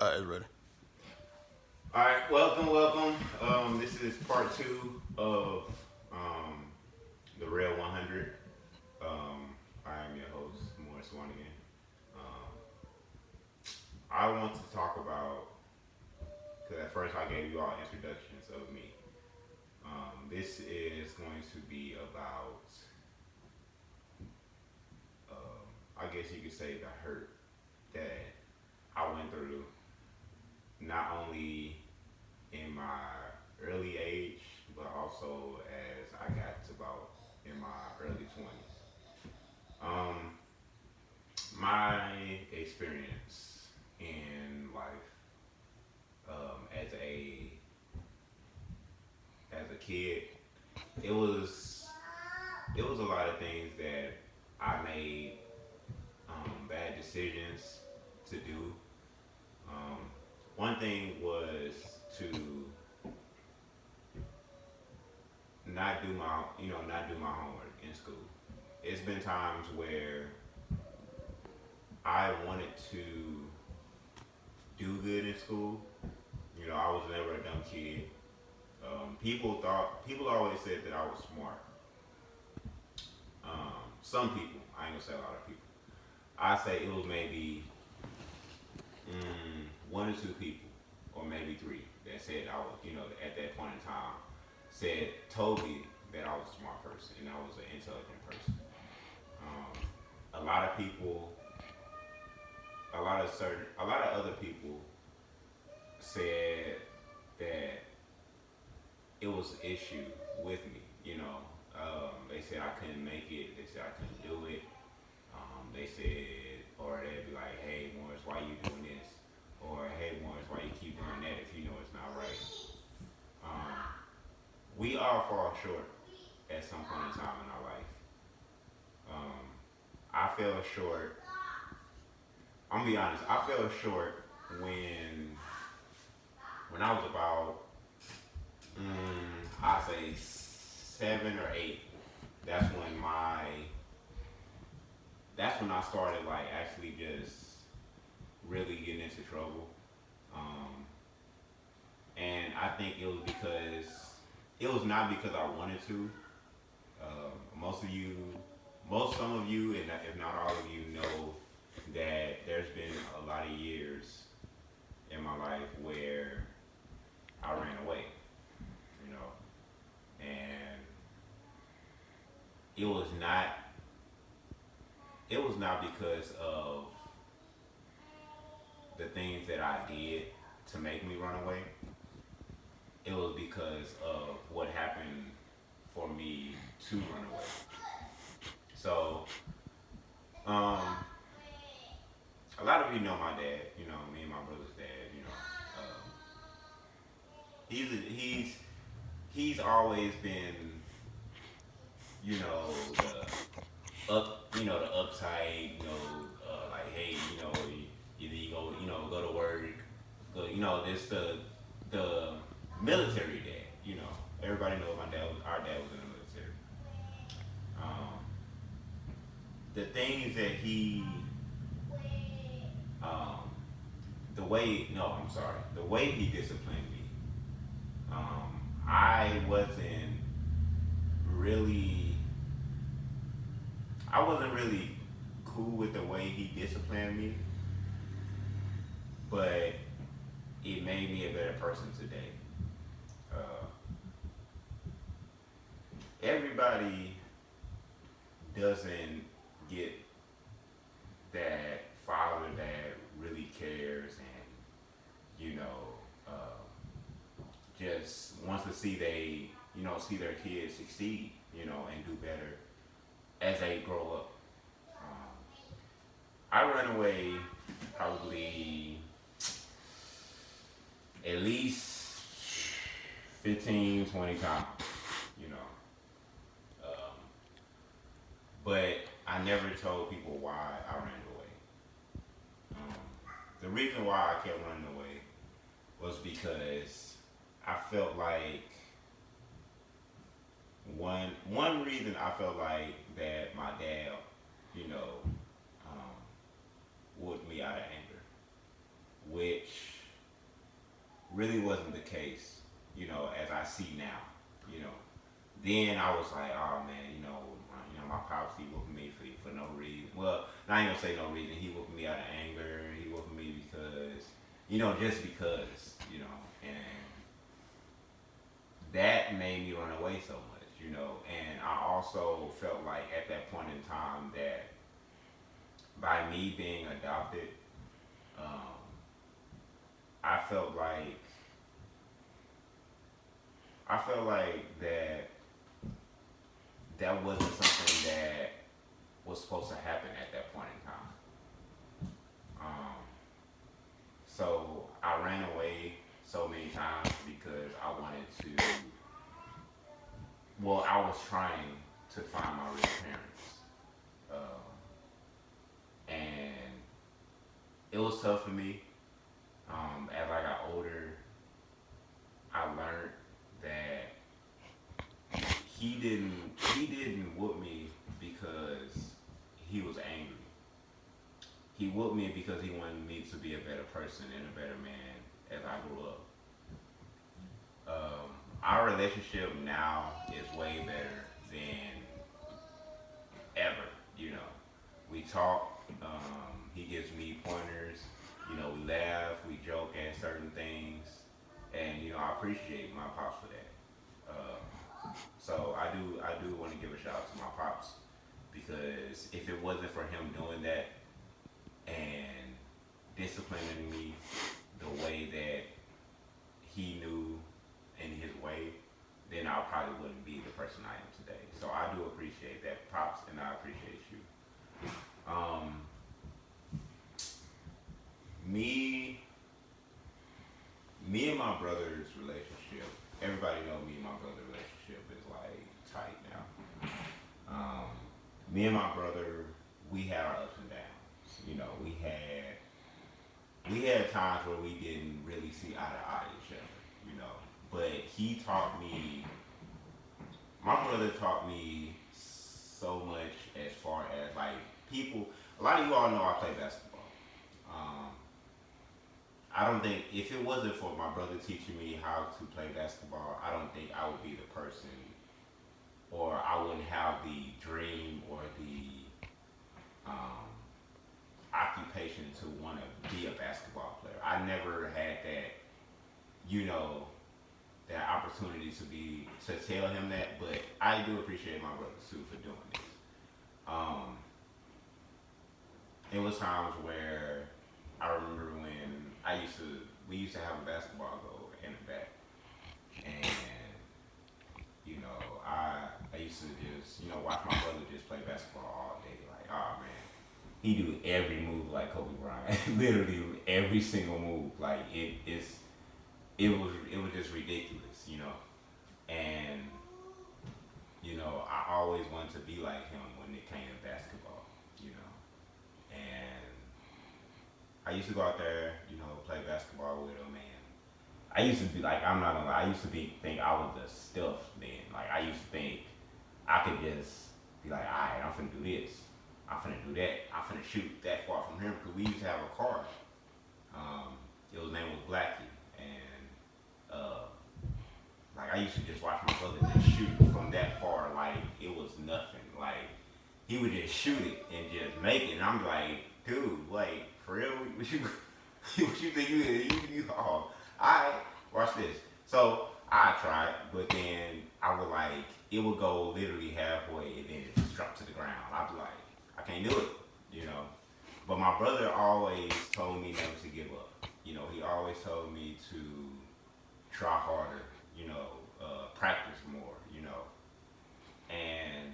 It's ready. All right, welcome. This is part two of um, the Real 100. I am your host, Morris Wanigan. Um, I want to talk about, because at first I gave you all introductions of me. This is going to be about, I guess you could say, the hurt that I went through, not only in my early age, but also as I got to about in my early 20s. Um, my experience in life as a kid, it was it was a lot of things that I made bad decisions to do. Um, One thing was to not do my homework in school. It's been times where I wanted to do good in school. I was never a dumb kid. People always said that I was smart. Some people, I ain't gonna say a lot of people. I say it was maybe one or two people, or maybe three, that said I was, at that point in time, told me that I was a smart person and I was an intelligent person. Um, a lot of people, a lot of other people said that it was an issue with me. They said I couldn't make it. They said I couldn't do it. They said, or they'd be like, "Hey, Morris, why you doing this?" Or, "Hey, Morris, why you keep doing that if you know it's not right?" Um, we all fall short at some point in time in our life. Um, I fell short. I'm gonna be honest. I fell short when when I was about, I say 7 or 8. That's when my that's when I started like actually just really getting into trouble. Um, and I think it was not because I wanted to. Most of you, some of you, and if not all of you, know that there's been a lot of years in my life where I ran away, you know, and it was not it was not because of the things that I did to make me run away. It was because of what happened for me to run away. So, um, a lot of you know my dad. Me and my brother's dad. He's he's he's always been, the uptight. Like, hey, either you go, go to work, go, this the military dad. Everybody knows our dad was in the military. Um, the things that um, the way he disciplined me, I really, wasn't really cool with the way he disciplined me, but it made me a better person today. Uh, Everybody doesn't get that father that really cares and just wants to see their kids succeed, and do better as they grow up. Um, I run away probably at least 15, 20 times, you know. Um, but I never told people why I ran away. Um, the reason why I kept running away was because I felt like one reason I felt like that my dad, you know, um, whooped me out of anger, which really wasn't the case, as I see now, you know. Then I was like, oh man, my pops, he whooping me for no reason. Well, I ain't gonna say no reason. He whooping me out of anger. He whooping me because, just because, and that made me run away so much. And I also felt like at that point in time that by me being adopted, um, I felt like that wasn't something that was supposed to happen at that point in time. Um, so I ran away so many times because I wanted to. Well, I was trying to find my real parents, and it was tough for me. As I got older, I learned that he didn't whoop me because he was angry. He whooped me because he wanted me to be a better person and a better man as I grew up. Um, our relationship now is way better than ever. We talk. He gives me pointers. We laugh, we joke at certain things, and I appreciate my pops for that. So I do want to give a shout out to my pops because if it wasn't for him doing that and disciplining me the way that he knew in his way, then I probably wouldn't be the person I am today. So I do appreciate that, pops, and I appreciate you. Um, me, me and my brother's relationship. Everybody know me and my brother's relationship is like tight now. Me and my brother, we had our ups and downs. We had times where we didn't really see eye to eye each other. But he taught me. My brother taught me so much as far as like people. A lot of you all know I play basketball. Um, I don't think if it wasn't for my brother teaching me how to play basketball, I don't think I would be the person, or I wouldn't have the dream or the um, occupation to want to be a basketball player. I never had that, you know, that opportunity to tell him that. But I do appreciate my brother too for doing this. Um, it was times where I remember when we used to have a basketball goal in the back, and I used to just watch my brother just play basketball all day. Like, oh man, he do every move like Kobe Bryant, literally every single move. Like it was just ridiculous. And I always wanted to be like him when it came to basketball. And I used to go out there, play basketball with him, and I used to be like, I'm not gonna lie, I used to think I was the stuff then. Like I used to think I could just be like, alright, I'm finna do this, I'm finna do that, I'm finna shoot that far from him, because we used to have a car. His name was Blackie, and like I used to just watch my brother just shoot from that far, like it was nothing. Like he would just shoot it and just make it, and I'm like, dude, like for real, what you what you think you oh, alright, watch this. So I tried, but then I would like it would go literally halfway and then it just drop to the ground. I'd be like, I can't do it. But my brother always told me never to give up. He always told me to try harder, practice more. And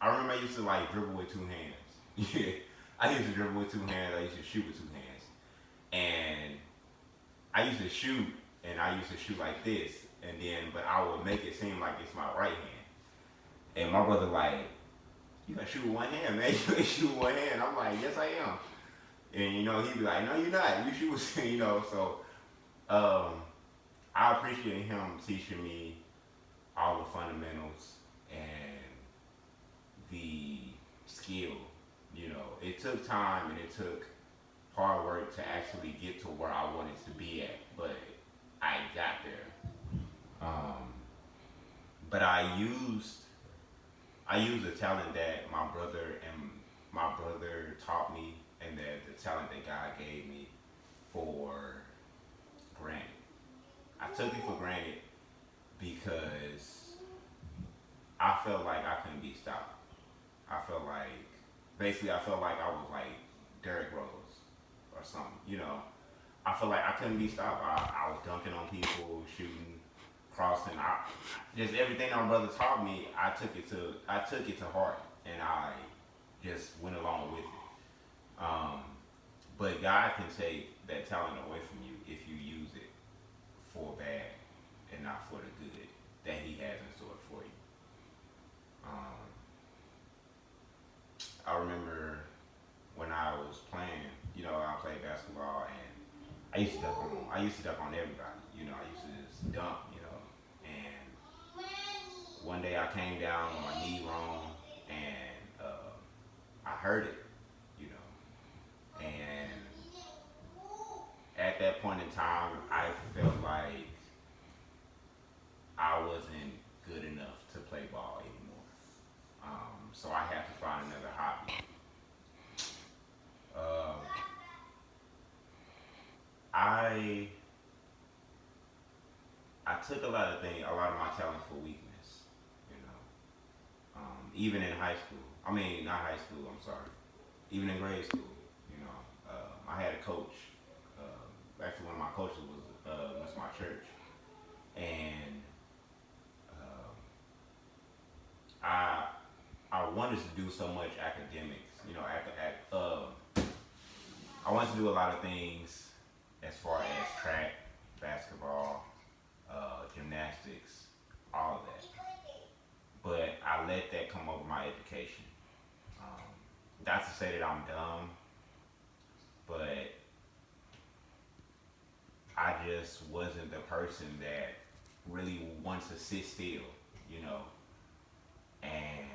I remember I used to like dribble with two hands. Yeah, I used to dribble with two hands. I used to shoot with two hands, and I used to shoot, and I used to shoot like this, and then but I would make it seem like it's my right hand. And my brother like, you gotta shoot with one hand, man. You gotta shoot with one hand. I'm like, yes, I am. And he'd be like, no, you're not. You shoot with, So um, I appreciate him teaching me all the fundamentals and the skill. It took time and it took hard work to actually get to where I wanted to be at, but I But I used the talent that my brother taught me, and that the talent that God gave me for granted. I took it for granted because I felt like I couldn't be stopped. I felt like basically I felt like I was like Derrick Rose or something. You know, I felt like I couldn't be stopped. I was dunking on people, shooting, crossing. Just everything my brother taught me, I took it to heart, and I just went along with it. But God can take that talent away from you if you use it for bad and not for the good that He has in store for you. Um, I remember when I was playing, I played basketball, and I used to dunk on everybody. I used to just dunk, and one day I came down on my knee wrong, and I hurt it, you know, and at that point in time, I felt like I wasn't good enough to play ball anymore. So I had to find another hobby. Um, I I took a lot of my talent for weakness. You know, even in high school. I mean, not high school. I'm sorry. Even in grade school. I had a coach. Actually, one of my coaches was my church, and um, I I wanted to do so much academics. I wanted to do a lot of things as far as track, basketball, gymnastics, all of that. But I let that come over my education. Um, Not to say that I'm dumb, but I just wasn't the person that really wants to sit still, you know, and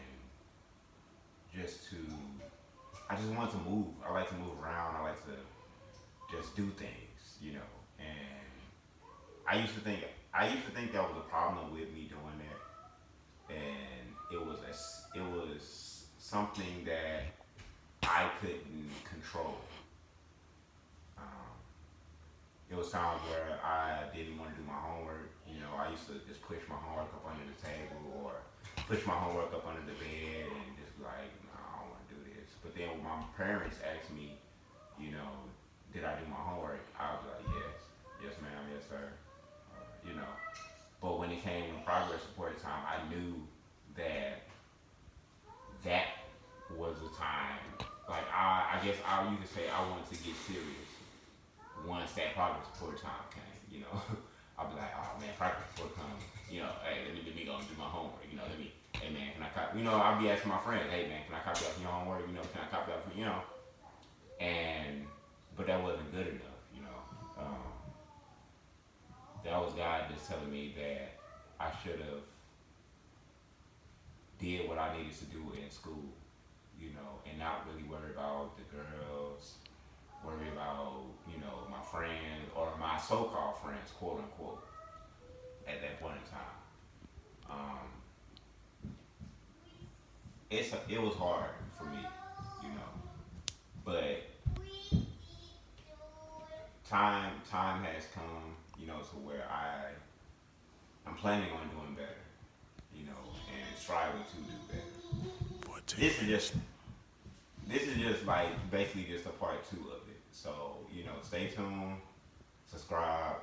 just to, I just want to move. I like to move around. I like to just do things, and I used to think that was a problem with me doing that, and it was something that I couldn't control. Um, it was times where I didn't want to do my homework. I used to just push my homework up under the table or push my homework up under the bed and just be like, no, I don't want to do this. But then when my parents asked me, did I do my homework? I was like, yes, yes, ma'am, yes, sir. You know, but when it came to progress report time, I knew that that was the time. Like I guess you could say I wanted to get serious once that progress report time came. I'll be like, oh man, progress report comes. Hey, let me go and do my homework. Hey man, can I copy? I'll be asking my friends, hey man, can I copy off your homework? Can I copy off? And but that wasn't good enough. That was God just telling me that I should have did what I needed to do in school, and not really worry about the girls, worry about, my friends or my so-called friends, quote unquote, at that point in time. Um, it was hard for me, you know, but time has come, to where I'm planning on doing better, and striving to do better. This is just this is just like basically just a part two of it. So, stay tuned, subscribe,